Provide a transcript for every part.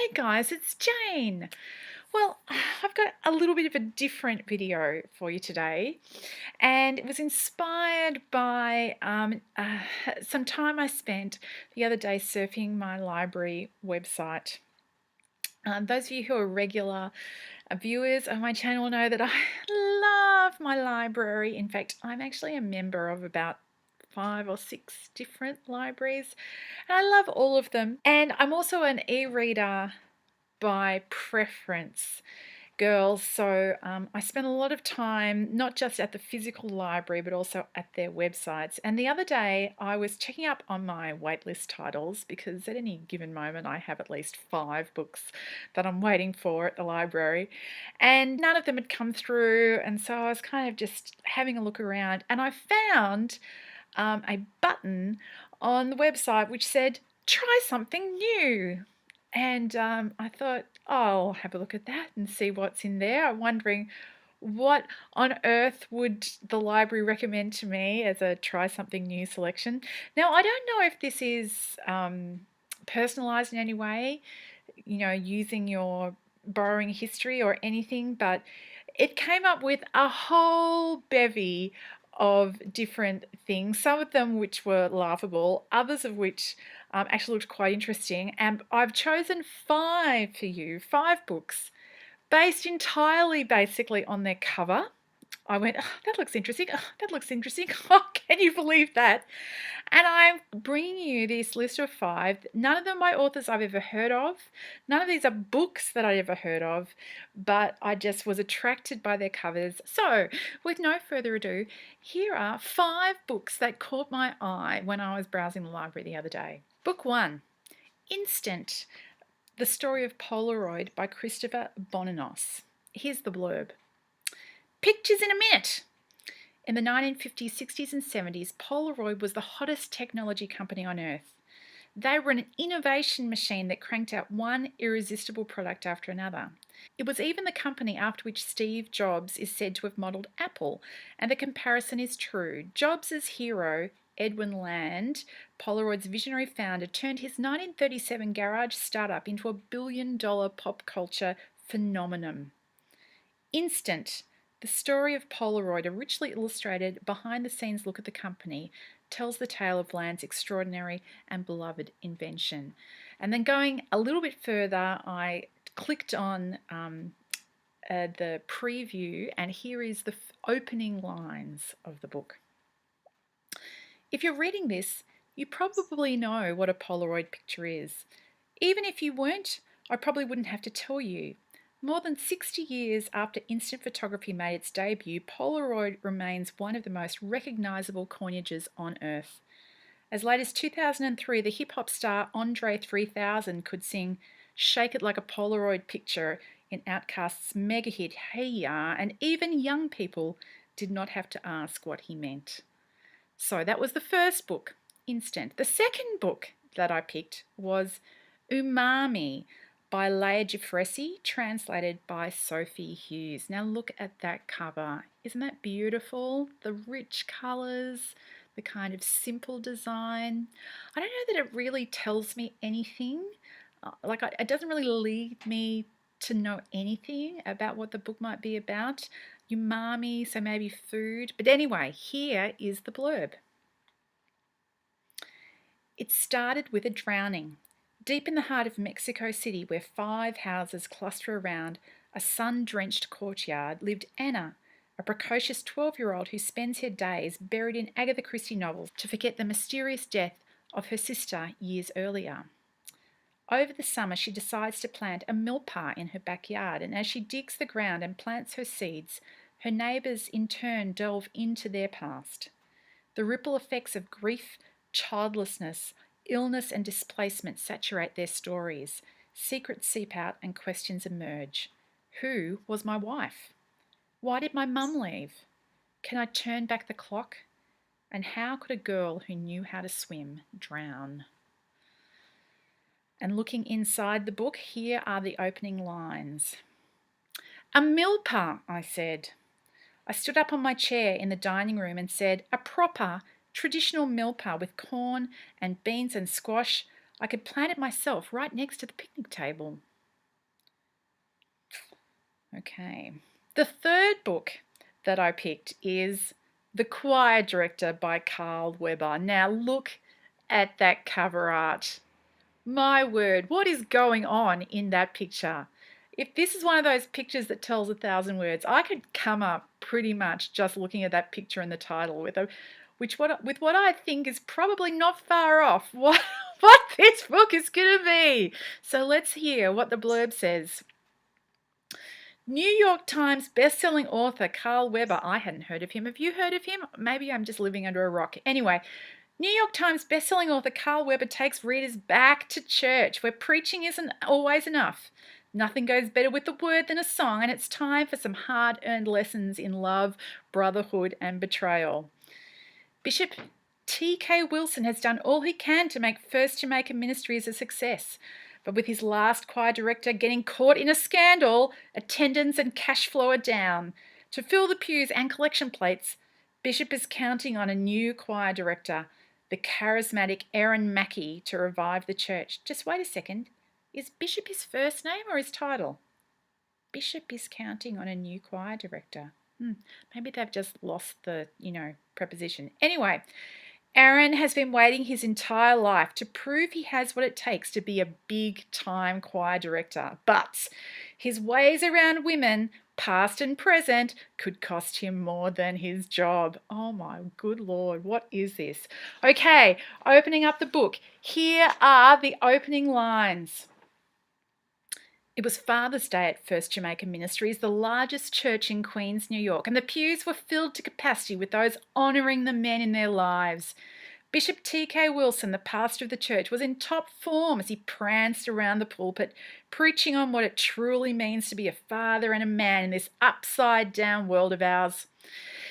Hey guys, it's Jane. Well, I've got a little bit of a different video for you today, and it was inspired by some time I spent the other day surfing my library website. Those of you who are regular viewers of my channel know that I love my library. In fact, I'm actually a member of about 5 or 6 different libraries, and I love all of them. And I'm also an e-reader by preference, girls. So I spend a lot of time not just at the physical library but also at their websites. And the other day I was checking up on my waitlist titles because at any given moment I have at least 5 books that I'm waiting for at the library, and none of them had come through. And so I was kind of just having a look around, and I found a button on the website which said, "Try something new." And I thought, oh, I'll have a look at that and see what's in there. I'm wondering what on earth would the library recommend to me as a try something new selection. Now, I don't know if this is personalised in any way, using your borrowing history or anything, but it came up with a whole bevy of different things, some of them which were laughable, others of which actually looked quite interesting. And I've chosen 5 for you, 5 books based entirely basically on their cover. I went, oh, that looks interesting. Oh, that looks interesting. Oh, can you believe that? And I'm bringing you this list of 5. None of them by authors I've ever heard of. None of these are books that I ever heard of, but I just was attracted by their covers. So, with no further ado, here are 5 books that caught my eye when I was browsing the library the other day. Book 1, Instant, The Story of Polaroid by Christopher Bonanos. Here's the blurb. Pictures in a minute. In the 1950s, 60s and 70s, Polaroid was the hottest technology company on earth. They were an innovation machine that cranked out one irresistible product after another. It was even the company after which Steve Jobs is said to have modelled Apple, and the comparison is true. Jobs' hero, Edwin Land, Polaroid's visionary founder, turned his 1937 garage startup into a billion-dollar pop culture phenomenon. Instant, the story of Polaroid, a richly illustrated, behind-the-scenes look at the company, tells the tale of Land's extraordinary and beloved invention. And then going a little bit further, I clicked on the preview, and here is the opening lines of the book. If you're reading this, you probably know what a Polaroid picture is. Even if you weren't, I probably wouldn't have to tell you. More than 60 years after instant photography made its debut, Polaroid remains one of the most recognisable coinages on Earth. As late as 2003, the hip-hop star Andre 3000 could sing "Shake It Like a Polaroid Picture" in Outkast's mega hit "Hey Ya," and even young people did not have to ask what he meant. So that was the first book, Instant. The second book that I picked was Umami by Laia Jufresa, translated by Sophie Hughes. Now look at that cover. Isn't that beautiful? The rich colours, the kind of simple design. I don't know that it really tells me anything. It doesn't really lead me to know anything about what the book might be about. Umami, so maybe food. But anyway, here is the blurb. It started with a drowning. Deep in the heart of Mexico City, where 5 houses cluster around a sun-drenched courtyard, lived Anna, a precocious 12-year-old who spends her days buried in Agatha Christie novels to forget the mysterious death of her sister years earlier. Over the summer, she decides to plant a milpa in her backyard, and as she digs the ground and plants her seeds, her neighbours in turn delve into their past. The ripple effects of grief, childlessness, illness and displacement saturate their stories. Secrets seep out and questions emerge. Who was my wife? Why did my mum leave? Can I turn back the clock? And how could a girl who knew how to swim drown? And looking inside the book, here are the opening lines. A milpa, I said. I stood up on my chair in the dining room and said, a proper, traditional milpa with corn and beans and squash. I could plant it myself right next to the picnic table. Okay. The third book that I picked is The Choir Director by Carl Weber. Now look at that cover art. My word, what is going on in that picture? If this is one of those pictures that tells 1,000 words, I could come up pretty much just looking at that picture and the title with what I think is probably not far off what this book is going to be. So let's hear what the blurb says. New York Times best-selling author Carl Weber. I hadn't heard of him. Have you heard of him? Maybe I'm just living under a rock. Anyway, New York Times bestselling author Carl Weber takes readers back to church, where preaching isn't always enough. Nothing goes better with the word than a song, and it's time for some hard-earned lessons in love, brotherhood, and betrayal. Bishop T.K. Wilson has done all he can to make First Jamaica Ministries a success. But with his last choir director getting caught in a scandal, attendance and cash flow are down. To fill the pews and collection plates, Bishop is counting on a new choir director, the charismatic Aaron Mackey, to revive the church. Just wait a second. Is Bishop his first name or his title? Bishop is counting on a new choir director. Maybe they've just lost the, preposition. Anyway, Aaron has been waiting his entire life to prove he has what it takes to be a big-time choir director. But his ways around women, past and present, could cost him more than his job. Oh my good Lord, what is this? Okay, opening up the book. Here are the opening lines. It was Father's Day at First Jamaica Ministries, the largest church in Queens, New York, and the pews were filled to capacity with those honouring the men in their lives. Bishop T.K. Wilson, the pastor of the church, was in top form as he pranced around the pulpit, preaching on what it truly means to be a father and a man in this upside-down world of ours.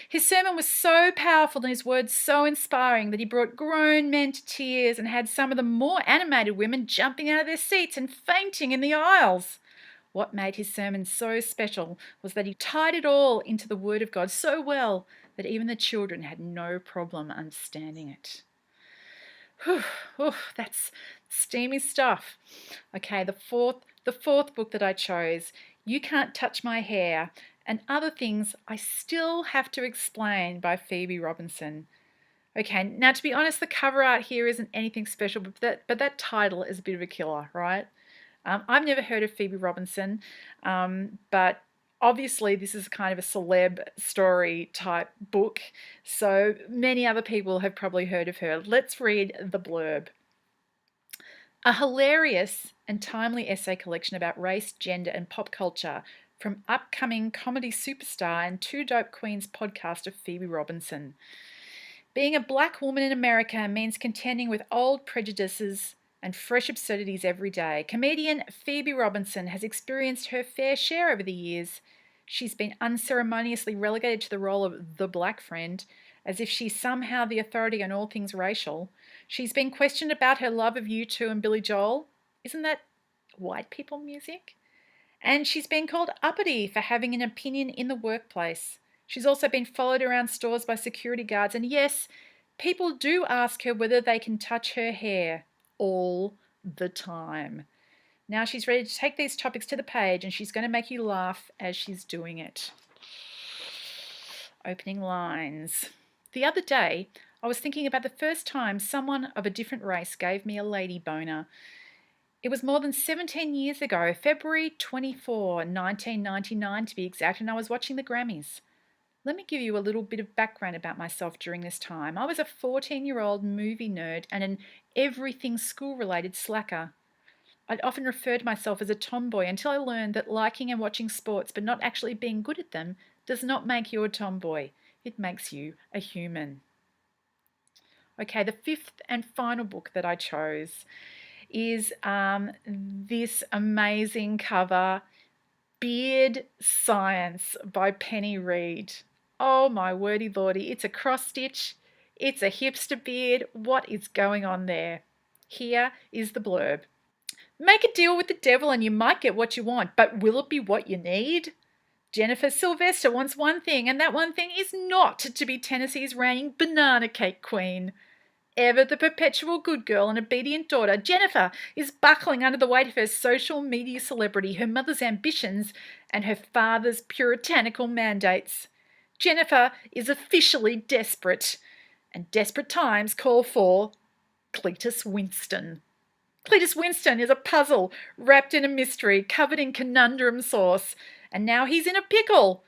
His sermon was so powerful and his words so inspiring that he brought grown men to tears and had some of the more animated women jumping out of their seats and fainting in the aisles. What made his sermon so special was that he tied it all into the Word of God so well that even the children had no problem understanding it. That's steamy stuff. Okay, the fourth book that I chose, You Can't Touch My Hair, and Other Things I Still Have to Explain by Phoebe Robinson. Okay, now to be honest, the cover art here isn't anything special, but that title is a bit of a killer, right? I've never heard of Phoebe Robinson, but obviously this is kind of a celeb story type book, so many other people have probably heard of her. Let's read the blurb. A hilarious and timely essay collection about race, gender, and pop culture from upcoming comedy superstar and Two Dope Queens podcaster Phoebe Robinson. Being a black woman in America means contending with old prejudices and fresh absurdities every day. Comedian Phoebe Robinson has experienced her fair share over the years. She's been unceremoniously relegated to the role of the black friend, as if she's somehow the authority on all things racial. She's been questioned about her love of U2 and Billy Joel. Isn't that white people music? And she's been called uppity for having an opinion in the workplace. She's also been followed around stores by security guards. And yes, people do ask her whether they can touch her hair all the time. Now she's ready to take these topics to the page, and she's going to make you laugh as she's doing it. Opening lines. The other day, I was thinking about the first time someone of a different race gave me a lady boner. It was more than 17 years ago, February 24, 1999 to be exact, and I was watching the Grammys. Let me give you a little bit of background about myself during this time. I was a 14-year-old movie nerd and an everything school-related slacker. I'd often refer to myself as a tomboy until I learned that liking and watching sports but not actually being good at them does not make you a tomboy. It makes you a human. Okay, the fifth and final book that I chose is this amazing cover, Beard Science by Penny Reid. Oh my wordy lordy, it's a cross stitch, it's a hipster beard. What is going on there? Here is the blurb. Make a deal with the devil and you might get what you want, but will it be what you need? Jennifer Sylvester wants one thing, and that one thing is not to be Tennessee's reigning banana cake queen. ever the perpetual good girl and obedient daughter, Jennifer is buckling under the weight of her social media celebrity, her mother's ambitions, and her father's puritanical mandates. Jennifer is officially desperate, and desperate times call for Cletus Winston. Cletus Winston is a puzzle wrapped in a mystery, covered in conundrum sauce, and now he's in a pickle.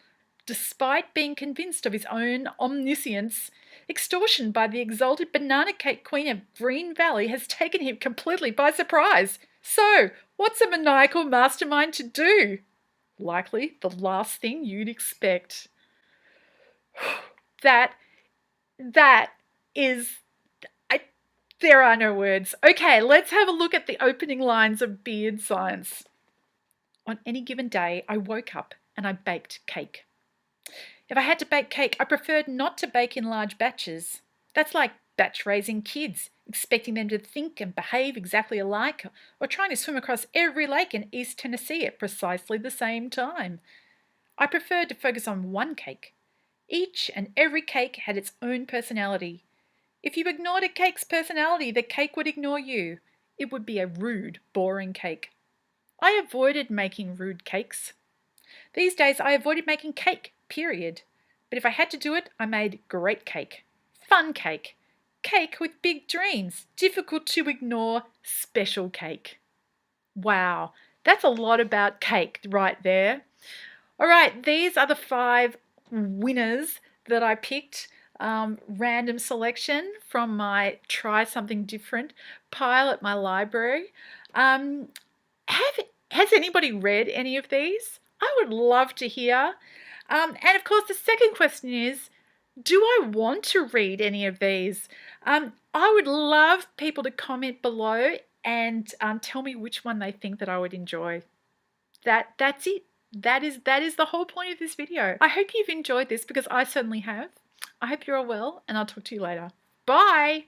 Despite being convinced of his own omniscience, extortion by the exalted banana cake queen of Green Valley has taken him completely by surprise. So, what's a maniacal mastermind to do? Likely the last thing you'd expect. That is... There are no words. Okay, let's have a look at the opening lines of Beard Science. On any given day, I woke up and I baked cake. If I had to bake cake, I preferred not to bake in large batches. That's like batch raising kids, expecting them to think and behave exactly alike, or trying to swim across every lake in East Tennessee at precisely the same time. I preferred to focus on one cake. Each and every cake had its own personality. If you ignored a cake's personality, the cake would ignore you. It would be a rude, boring cake. I avoided making rude cakes. These days, I avoided making cake, period. But if I had to do it, I made great cake. Fun cake. Cake with big dreams. Difficult to ignore. Special cake. Wow, that's a lot about cake right there. All right, these are the 5 winners that I picked. Random selection from my Try Something Different pile at my library. Has anybody read any of these? I would love to hear. And of course, the second question is, do I want to read any of these? I would love people to comment below and tell me which one they think that I would enjoy. That's it. That is the whole point of this video. I hope you've enjoyed this because I certainly have. I hope you're all well, and I'll talk to you later. Bye!